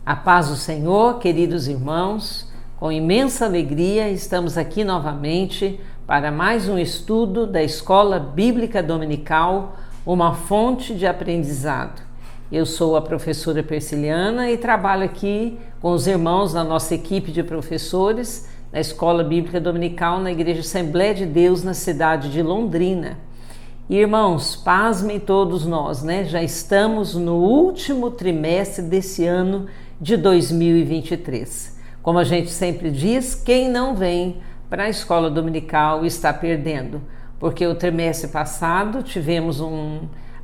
A paz do Senhor, queridos irmãos, com imensa alegria estamos aqui novamente para mais um estudo da Escola Bíblica Dominical, uma fonte de aprendizado. Eu sou a professora Persiliana e trabalho aqui com os irmãos da nossa equipe de professores da Escola Bíblica Dominical na Igreja Assembleia de Deus na cidade de Londrina. Irmãos, pasmem todos nós, né? Já estamos no último trimestre desse ano de 2023. Como a gente sempre diz, quem não vem para a escola dominical está perdendo, porque o trimestre passado tivemos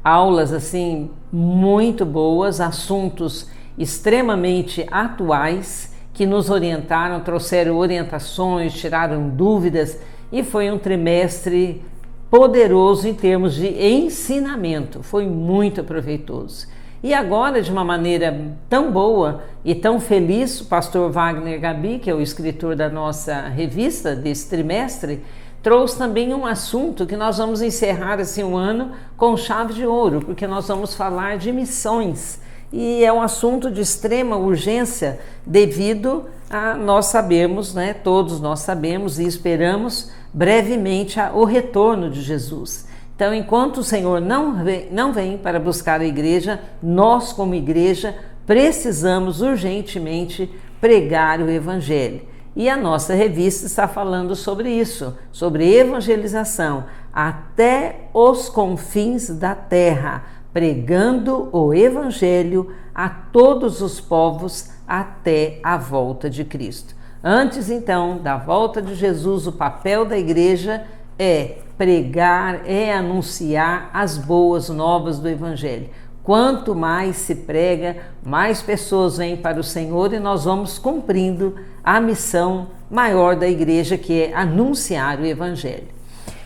aulas assim muito boas, assuntos extremamente atuais que nos orientaram, trouxeram orientações, tiraram dúvidas e foi um trimestre poderoso em termos de ensinamento, foi muito proveitoso. E agora, de uma maneira tão boa e tão feliz, o pastor Wagner Gabi, que é o escritor da nossa revista desse trimestre, trouxe também um assunto que nós vamos encerrar assim um ano com chave de ouro, porque nós vamos falar de missões. E é um assunto de extrema urgência devido a nós sabemos, né, todos nós sabemos e esperamos brevemente o retorno de Jesus. Então, enquanto o Senhor não vem para buscar a igreja, nós como igreja precisamos urgentemente pregar o Evangelho. E a nossa revista está falando sobre isso, sobre evangelização, até os confins da terra, pregando o Evangelho a todos os povos até a volta de Cristo. Antes, então, da volta de Jesus, o papel da igreja é pregar, é anunciar as boas novas do Evangelho. Quanto mais se prega, mais pessoas vêm para o Senhor e nós vamos cumprindo a missão maior da igreja, que é anunciar o Evangelho.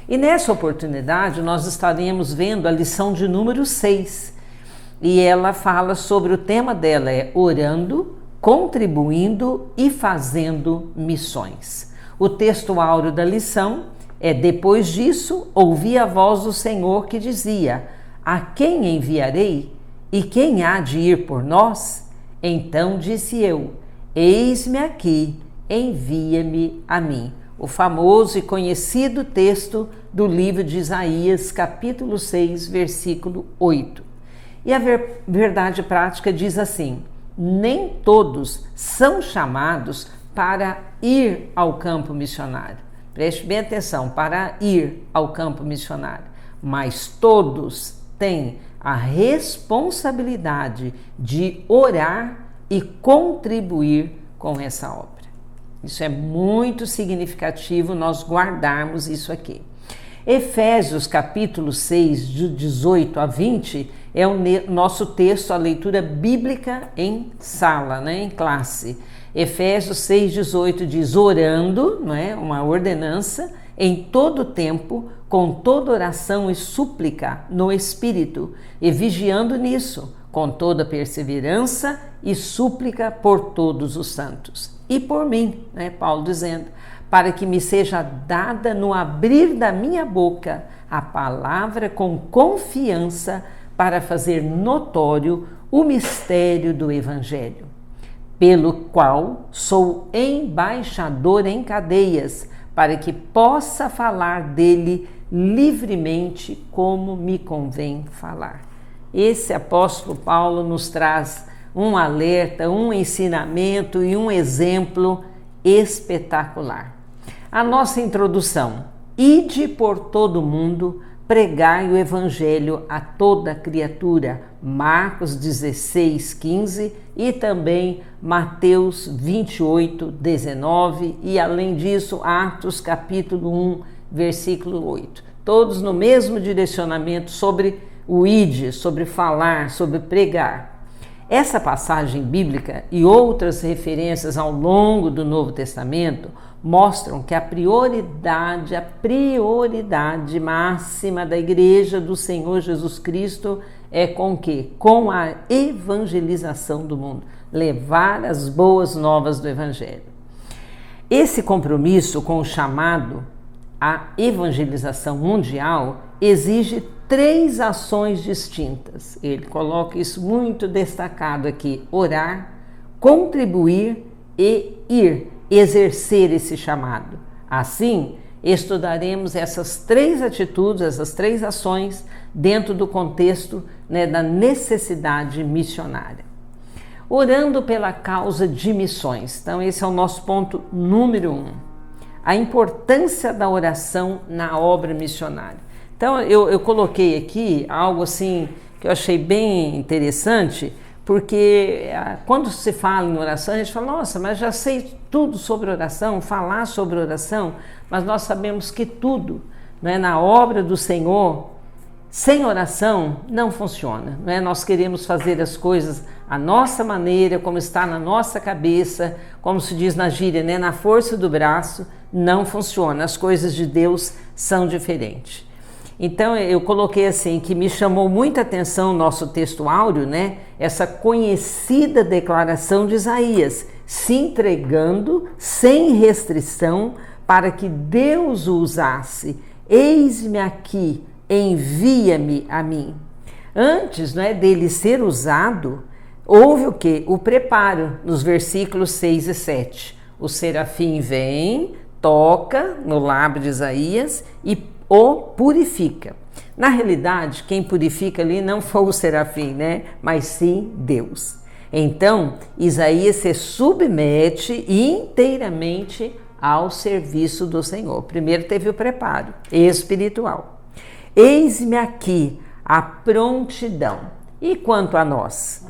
E nessa oportunidade nós estaremos vendo a lição de número 6. E ela fala sobre o tema dela, é orando, contribuindo e fazendo missões. O texto áureo da lição é: depois disso, ouvi a voz do Senhor que dizia: a quem enviarei? E quem há de ir por nós? Então disse eu: eis-me aqui, envia-me a mim. O famoso e conhecido texto do livro de Isaías, capítulo 6, versículo 8. E a verdade prática diz assim: nem todos são chamados para ir ao campo missionário. Preste bem atenção, para ir ao campo missionário. Mas todos têm a responsabilidade de orar e contribuir com essa obra. Isso é muito significativo nós guardarmos isso aqui. Efésios capítulo 6, de 18 a 20, é o nosso texto, a leitura bíblica em sala, né, em classe. Efésios 6,18 diz: orando, não é? Uma ordenança, em todo tempo, com toda oração e súplica no Espírito, e vigiando nisso, com toda perseverança e súplica por todos os santos. E por mim, né? Paulo dizendo, para que me seja dada no abrir da minha boca a palavra com confiança para fazer notório o mistério do Evangelho, pelo qual sou embaixador em cadeias, para que possa falar dele livremente como me convém falar. Esse apóstolo Paulo nos traz um alerta, um ensinamento e um exemplo espetacular. A nossa introdução: ide por todo o mundo, pregai o Evangelho a toda criatura, Marcos 16:15 e também Mateus 28:19 e além disso Atos capítulo 1, versículo 8. Todos no mesmo direcionamento sobre o ide, sobre falar, sobre pregar. Essa passagem bíblica e outras referências ao longo do Novo Testamento mostram que a prioridade máxima da Igreja do Senhor Jesus Cristo é com o quê? Com a evangelização do mundo, levar as boas novas do Evangelho. Esse compromisso com o chamado à evangelização mundial exige 3 ações distintas. Ele coloca isso muito destacado aqui: orar, contribuir e ir exercer esse chamado. Assim, estudaremos essas 3 atitudes, essas 3 ações dentro do contexto, da necessidade missionária. Orando pela causa de missões. Então, esse é o nosso ponto número 1. A importância da oração na obra missionária. Então, eu coloquei aqui algo assim que eu achei bem interessante, porque quando se fala em oração, a gente fala, nossa, mas já sei tudo sobre oração, falar sobre oração, mas nós sabemos que tudo, na obra do Senhor, sem oração, não funciona. Nós queremos fazer as coisas à nossa maneira, como está na nossa cabeça, como se diz na gíria, na força do braço, não funciona. As coisas de Deus são diferentes. Então, eu coloquei assim, que me chamou muita atenção o nosso texto áureo, essa conhecida declaração de Isaías, se entregando sem restrição para que Deus o usasse. Eis-me aqui, envia-me a mim. Antes, dele ser usado, houve o quê? O preparo, nos versículos 6 e 7. O serafim vem, toca no lábio de Isaías e o purifica. Na realidade, quem purifica ali não foi o serafim, mas sim Deus. Então, Isaías se submete inteiramente ao serviço do Senhor. Primeiro teve o preparo espiritual. Eis-me aqui a prontidão. E quanto a nós?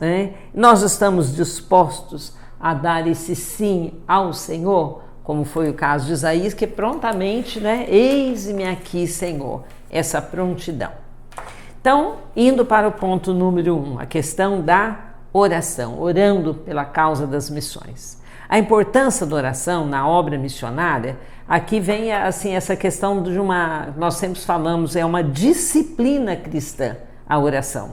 Nós estamos dispostos a dar esse sim ao Senhor? Como foi o caso de Isaías, que prontamente, eis-me aqui, Senhor, essa prontidão. Então, indo para o ponto número 1, a questão da oração, orando pela causa das missões. A importância da oração na obra missionária, aqui vem assim essa questão de nós sempre falamos, é uma disciplina cristã, a oração,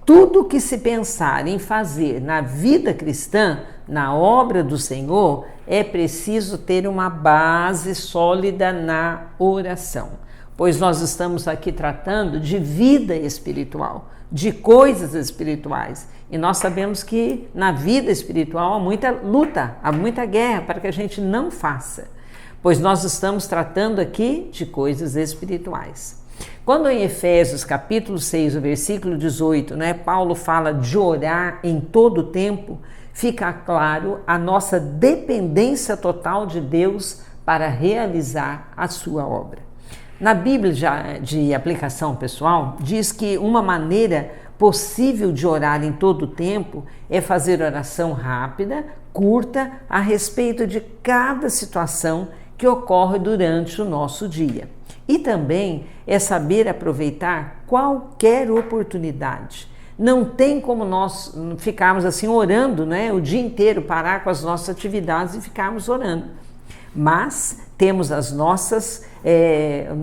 Tudo que se pensar em fazer na vida cristã, na obra do Senhor, é preciso ter uma base sólida na oração, pois nós estamos aqui tratando de vida espiritual, de coisas espirituais, e nós sabemos que na vida espiritual há muita luta, há muita guerra para que a gente não faça, pois nós estamos tratando aqui de coisas espirituais. Quando em Efésios capítulo 6, o versículo 18, Paulo fala de orar em todo o tempo, fica claro a nossa dependência total de Deus para realizar a sua obra. Na Bíblia de aplicação pessoal, diz que uma maneira possível de orar em todo o tempo é fazer oração rápida, curta, a respeito de cada situação que ocorre durante o nosso dia. E também é saber aproveitar qualquer oportunidade. Não tem como nós ficarmos assim orando, o dia inteiro, parar com as nossas atividades e ficarmos orando. Mas temos as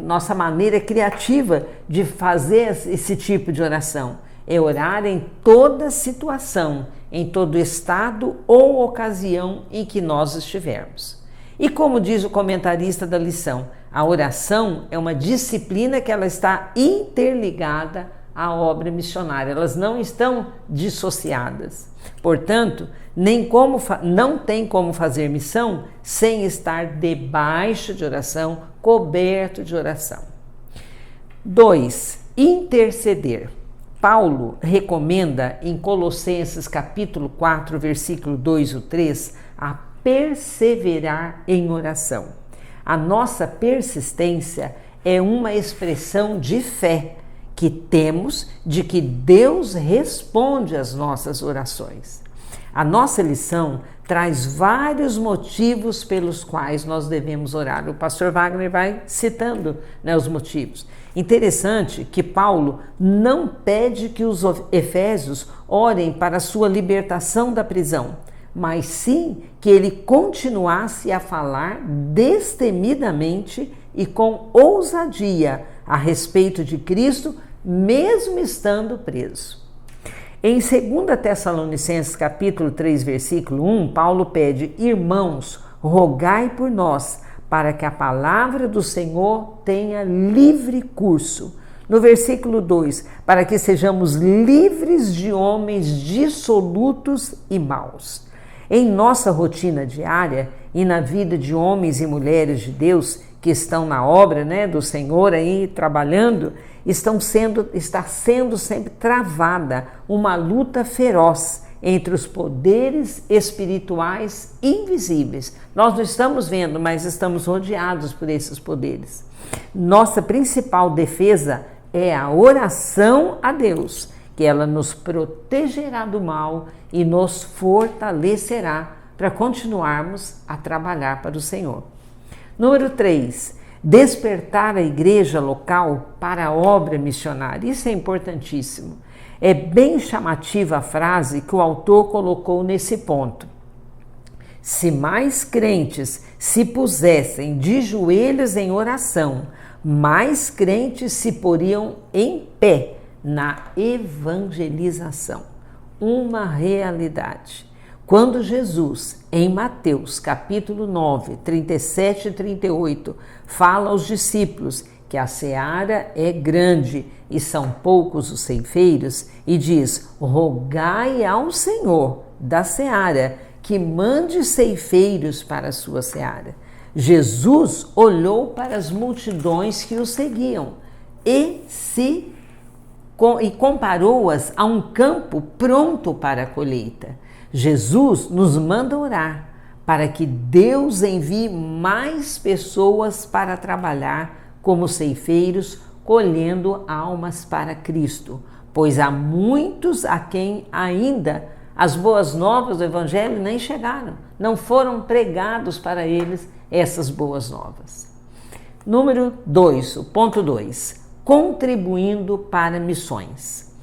nossa maneira criativa de fazer esse tipo de oração. É orar em toda situação, em todo estado ou ocasião em que nós estivermos. E como diz o comentarista da lição, a oração é uma disciplina que ela está interligada à obra missionária, elas não estão dissociadas. Portanto, não tem como fazer missão sem estar debaixo de oração, coberto de oração. 2. Interceder. Paulo recomenda em Colossenses capítulo 4, versículo 2 e 3, a perseverar em oração. A nossa persistência é uma expressão de fé que temos de que Deus responde às nossas orações. A nossa lição traz vários motivos pelos quais nós devemos orar. O pastor Wagner vai citando os motivos. Interessante que Paulo não pede que os efésios orem para a sua libertação da prisão, mas sim que ele continuasse a falar destemidamente e com ousadia a respeito de Cristo, mesmo estando preso. Em 2 Tessalonicenses capítulo 3, versículo 1, Paulo pede: irmãos, rogai por nós, para que a palavra do Senhor tenha livre curso. No versículo 2, para que sejamos livres de homens dissolutos e maus. Em nossa rotina diária e na vida de homens e mulheres de Deus que estão na obra, do Senhor aí trabalhando, está sendo sempre travada uma luta feroz entre os poderes espirituais invisíveis. Nós não estamos vendo, mas estamos rodeados por esses poderes. Nossa principal defesa é a oração a Deus, que ela nos protegerá do mal e nos fortalecerá para continuarmos a trabalhar para o Senhor. Número 3, despertar a igreja local para a obra missionária. Isso é importantíssimo. É bem chamativa a frase que o autor colocou nesse ponto. Se mais crentes se pusessem de joelhos em oração, mais crentes se poriam em pé na evangelização. Uma realidade. Quando Jesus, em Mateus capítulo 9, 37 e 38, fala aos discípulos que a seara é grande e são poucos os ceifeiros, e diz: rogai ao Senhor da seara que mande ceifeiros para a sua seara. Jesus olhou para as multidões que o seguiam e comparou-as a um campo pronto para a colheita. Jesus nos manda orar para que Deus envie mais pessoas para trabalhar como ceifeiros, colhendo almas para Cristo, pois há muitos a quem ainda as boas novas do Evangelho nem chegaram, não foram pregados para eles essas boas novas. Número 2, o ponto 2, contribuindo para missões.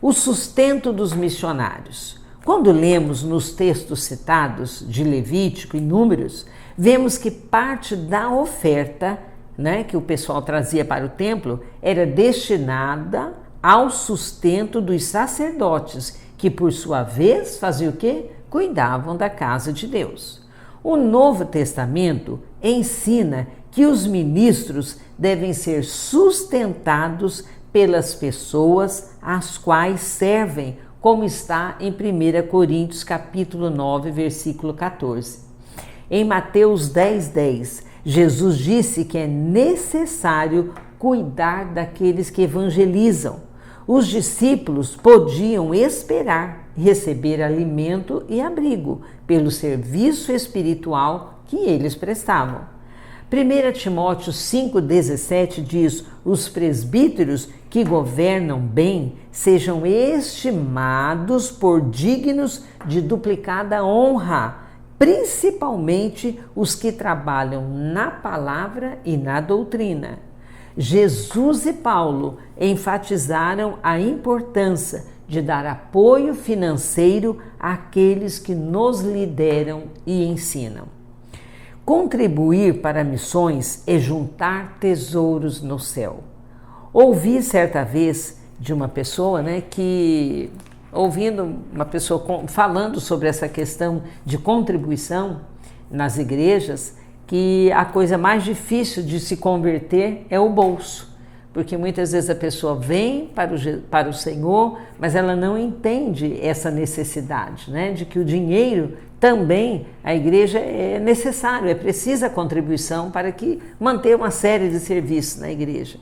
O sustento dos missionários. Quando lemos nos textos citados de Levítico e Números, vemos que parte da oferta, que o pessoal trazia para o templo, era destinada ao sustento dos sacerdotes, que por sua vez faziam o quê? Cuidavam da casa de Deus. O Novo Testamento ensina que os ministros devem ser sustentados pelas pessoas às quais servem, como está em 1 Coríntios capítulo 9, versículo 14. Em Mateus 10:10, Jesus disse que é necessário cuidar daqueles que evangelizam. Os discípulos podiam esperar receber alimento e abrigo pelo serviço espiritual que eles prestavam. 1 Timóteo 5,17 diz: os presbíteros que governam bem sejam estimados por dignos de duplicada honra, principalmente os que trabalham na palavra e na doutrina. Jesus e Paulo enfatizaram a importância de dar apoio financeiro àqueles que nos lideram e ensinam. Contribuir para missões é juntar tesouros no céu. Ouvi certa vez de uma pessoa, ouvindo uma pessoa falando sobre essa questão de contribuição nas igrejas, que a coisa mais difícil de se converter é o bolso, porque muitas vezes a pessoa vem para o Senhor, mas ela não entende essa necessidade, de que o dinheiro também, a igreja é necessário, é precisa a contribuição para que manter uma série de serviços na igreja.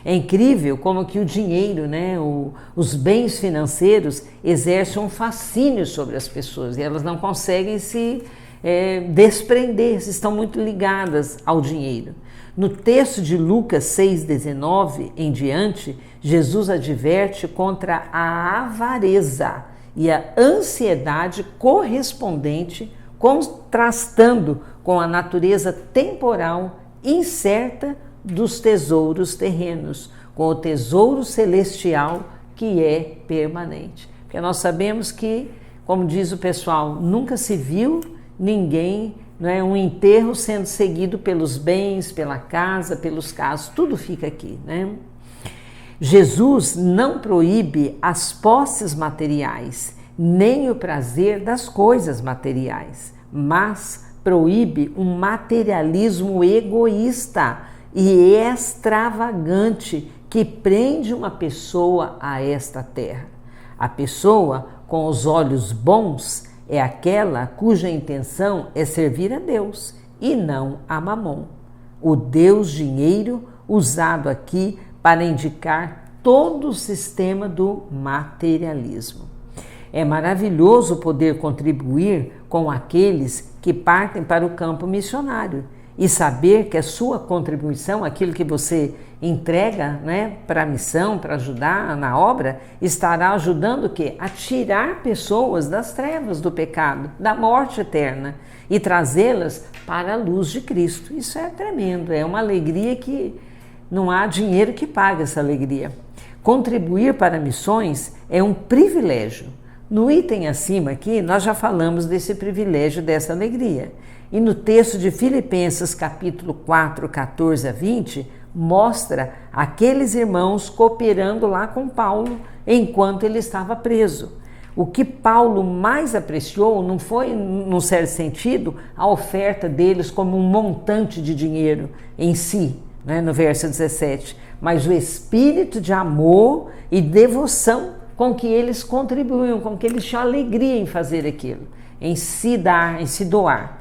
É incrível como que o dinheiro, os bens financeiros exercem um fascínio sobre as pessoas e elas não conseguem se desprender, estão muito ligadas ao dinheiro. No texto de Lucas 6,19 em diante, Jesus adverte contra a avareza e a ansiedade correspondente, contrastando com a natureza temporal incerta dos tesouros terrenos, com o tesouro celestial que é permanente. Porque nós sabemos que, como diz o pessoal, nunca se viu ninguém, um enterro sendo seguido pelos bens, pela casa, pelos carros, tudo fica aqui, Jesus não proíbe as posses materiais, nem o prazer das coisas materiais, mas proíbe um materialismo egoísta e extravagante que prende uma pessoa a esta terra. A pessoa com os olhos bons é aquela cuja intenção é servir a Deus e não a Mamon, o Deus dinheiro usado aqui para indicar todo o sistema do materialismo. É maravilhoso poder contribuir com aqueles que partem para o campo missionário e saber que a sua contribuição, aquilo que você entrega, né, para a missão, para ajudar na obra, estará ajudando o quê? A tirar pessoas das trevas do pecado, da morte eterna e trazê-las para a luz de Cristo. Isso é tremendo, é uma alegria que não há dinheiro que pague essa alegria. Contribuir para missões é um privilégio. No item acima aqui, nós já falamos desse privilégio, dessa alegria. E no texto de Filipenses, capítulo 4, 14 a 20, mostra aqueles irmãos cooperando lá com Paulo enquanto ele estava preso. O que Paulo mais apreciou não foi, num certo sentido, a oferta deles como um montante de dinheiro em si, né, no verso 17, mas o espírito de amor e devoção com que eles contribuíam, com que eles tinham alegria em fazer aquilo, em se dar, em se doar.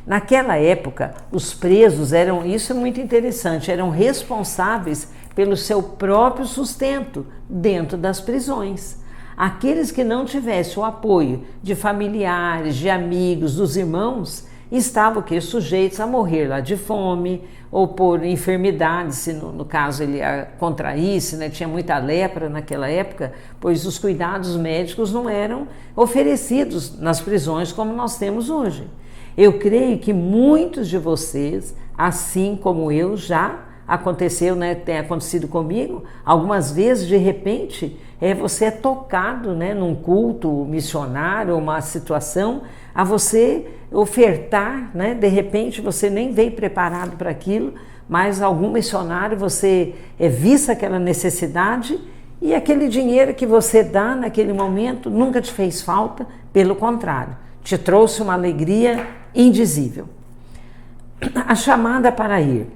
Naquela época, os presos eram, isso é muito interessante, eram responsáveis pelo seu próprio sustento dentro das prisões. Aqueles que não tivessem o apoio de familiares, de amigos, dos irmãos, estavam sujeitos a morrer lá de fome ou por enfermidades, se no caso ele contraísse, né? Tinha muita lepra naquela época, pois os cuidados médicos não eram oferecidos nas prisões como nós temos hoje. Eu creio que muitos de vocês, assim como eu, já aconteceu, né, tem acontecido comigo, algumas vezes de repente você é tocado, né, num culto missionário, uma situação, a você ofertar, né, de repente você nem veio preparado para aquilo, mas algum missionário você vista aquela necessidade e aquele dinheiro que você dá naquele momento nunca te fez falta, pelo contrário, te trouxe uma alegria indizível. A chamada para ir.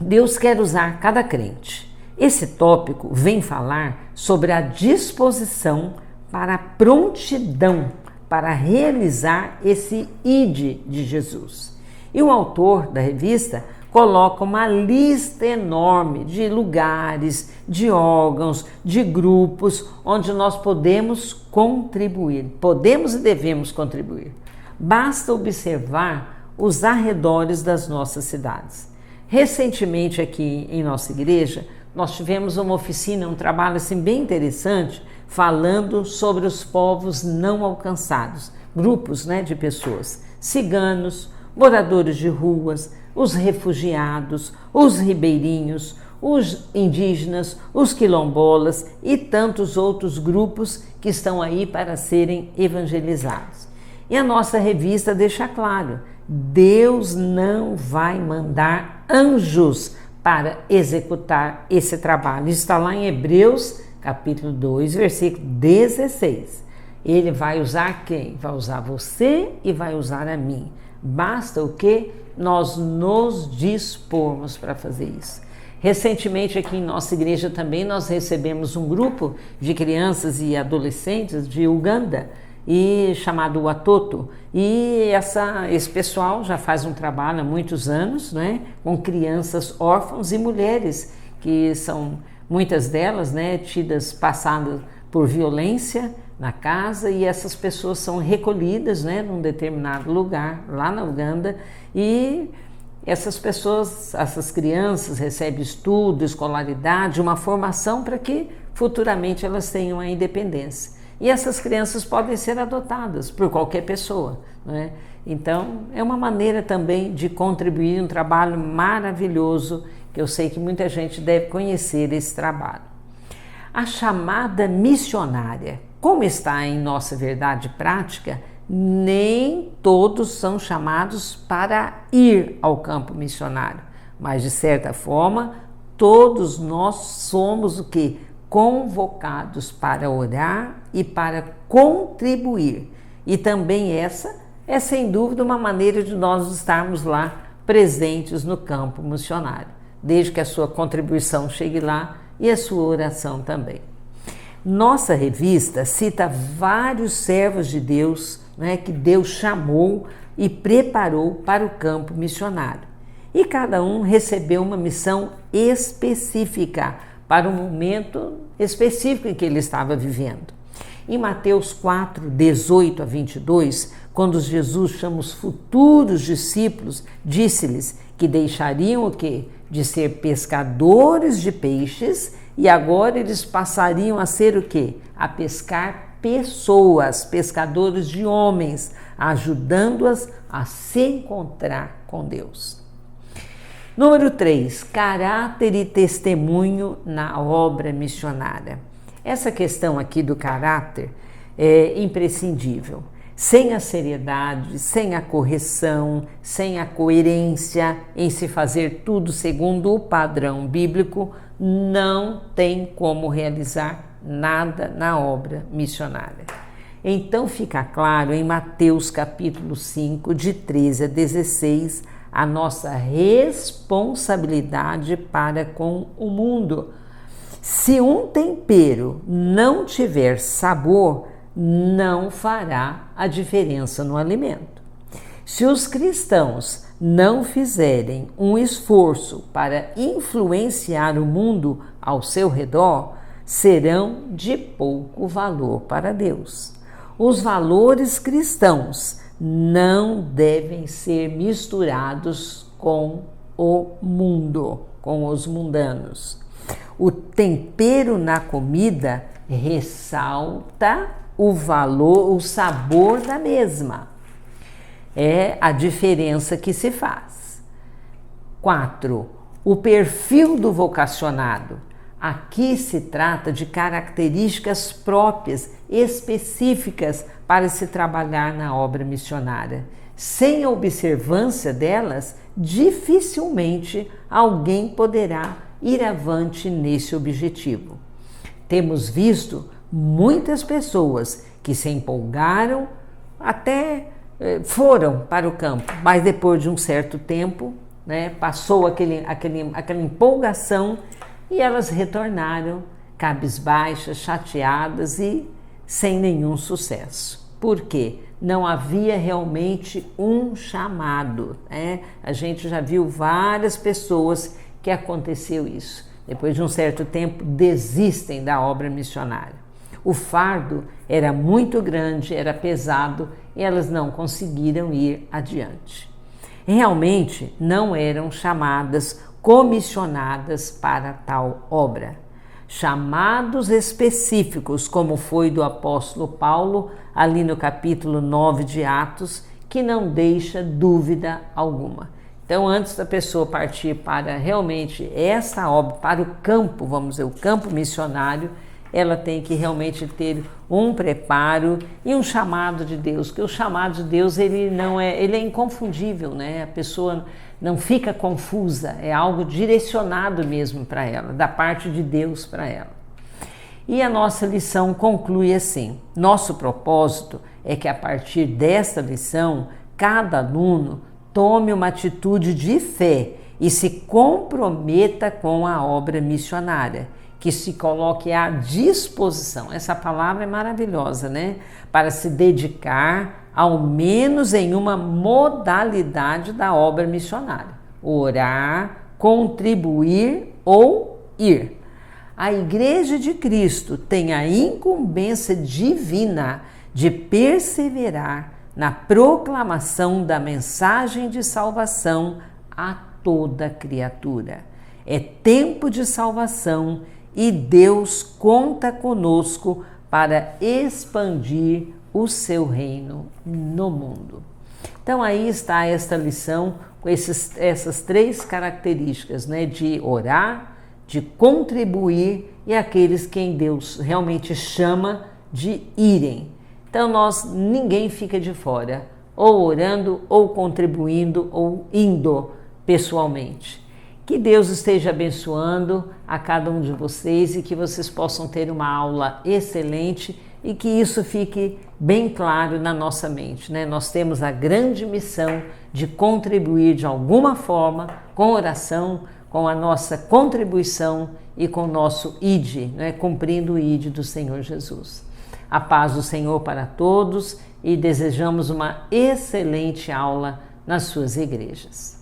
Deus quer usar cada crente. Esse tópico vem falar sobre a disposição para a prontidão para realizar esse ide de Jesus. E o autor da revista coloca uma lista enorme de lugares, de órgãos, de grupos onde nós podemos contribuir. Podemos e devemos contribuir. Basta observar os arredores das nossas cidades. Recentemente aqui em nossa igreja, nós tivemos uma oficina, um trabalho assim bem interessante, falando sobre os povos não alcançados, grupos, né, de pessoas, ciganos, moradores de ruas, os refugiados, os ribeirinhos, os indígenas, os quilombolas e tantos outros grupos que estão aí para serem evangelizados. E a nossa revista deixa claro, Deus não vai mandar anjos para executar esse trabalho. Isso está lá em Hebreus, capítulo 2, versículo 16. Ele vai usar quem? Vai usar você e vai usar a mim. Basta o quê? Nós nos dispormos para fazer isso. Recentemente aqui em nossa igreja também nós recebemos um grupo de crianças e adolescentes de Uganda, chamado Watoto, e esse pessoal já faz um trabalho há muitos anos, né, com crianças órfãos e mulheres que são, muitas delas, né, passadas por violência na casa, e essas pessoas são recolhidas, né, num determinado lugar lá na Uganda, e essas pessoas, essas crianças recebem estudo, escolaridade, uma formação para que futuramente elas tenham a independência. E essas crianças podem ser adotadas por qualquer pessoa, né? Então, é uma maneira também de contribuir, um trabalho maravilhoso, que eu sei que muita gente deve conhecer esse trabalho. A chamada missionária, como está em nossa verdade prática, nem todos são chamados para ir ao campo missionário, mas de certa forma, todos nós somos o quê? Convocados para orar e para contribuir. E também essa é sem dúvida uma maneira de nós estarmos lá presentes no campo missionário, desde que a sua contribuição chegue lá e a sua oração também. Nossa revista cita vários servos de Deus né, que Deus chamou e preparou para o campo missionário. E cada um recebeu uma missão específica para o momento específico em que ele estava vivendo. Em Mateus 4, 18 a 22, quando Jesus chama os futuros discípulos, disse-lhes que deixariam o quê? De ser pescadores de peixes, e agora eles passariam a ser o quê? A pescar pessoas, pescadores de homens, ajudando-as a se encontrar com Deus. Número 3, caráter e testemunho na obra missionária. Essa questão aqui do caráter é imprescindível. Sem a seriedade, sem a correção, sem a coerência em se fazer tudo segundo o padrão bíblico, não tem como realizar nada na obra missionária. Então fica claro em Mateus capítulo 5, de 13 a 16, a nossa responsabilidade para com o mundo. Se um tempero não tiver sabor, não fará a diferença no alimento. Se os cristãos não fizerem um esforço para influenciar o mundo ao seu redor, serão de pouco valor para Deus. Os valores cristãos não devem ser misturados com o mundo, com os mundanos. O tempero na comida ressalta o valor, o sabor da mesma. É a diferença que se faz. 4. O perfil do vocacionado. Aqui se trata de características próprias, específicas para se trabalhar na obra missionária. Sem a observância delas, dificilmente alguém poderá ir avante nesse objetivo. Temos visto muitas pessoas que se empolgaram, até foram para o campo, mas depois de um certo tempo, né, passou aquela empolgação e elas retornaram cabisbaixas, chateadas e sem nenhum sucesso. Por quê? Não havia realmente um chamado, né? A gente já viu várias pessoas que aconteceu isso. Depois de um certo tempo, desistem da obra missionária. O fardo era muito grande, era pesado e elas não conseguiram ir adiante. Realmente não eram chamadas, comissionadas para tal obra. Chamados específicos, como foi do apóstolo Paulo, ali no capítulo 9 de Atos, que não deixa dúvida alguma. Então, antes da pessoa partir para realmente essa obra, para o campo, vamos dizer, o campo missionário, ela tem que realmente ter um preparo e um chamado de Deus, porque o chamado de Deus ele é inconfundível, né? A pessoa não fica confusa, é algo direcionado mesmo para ela, da parte de Deus para ela. E a nossa lição conclui assim: nosso propósito é que a partir desta lição, cada aluno tome uma atitude de fé e se comprometa com a obra missionária, que se coloque à disposição, essa palavra é maravilhosa, né? Para se dedicar, ao menos em uma modalidade da obra missionária: orar, contribuir ou ir. A Igreja de Cristo tem a incumbência divina de perseverar na proclamação da mensagem de salvação a toda criatura. É tempo de salvação e Deus conta conosco para expandir o seu reino no mundo. Então aí está esta lição com essas três características, né? De orar, de contribuir e aqueles quem Deus realmente chama de irem. Então ninguém fica de fora, ou orando, ou contribuindo, ou indo pessoalmente. Que Deus esteja abençoando a cada um de vocês e que vocês possam ter uma aula excelente e que isso fique bem claro na nossa mente, né? Nós temos a grande missão de contribuir de alguma forma com oração, com a nossa contribuição e com o nosso ID, né? Cumprindo o ID do Senhor Jesus. A paz do Senhor para todos e desejamos uma excelente aula nas suas igrejas.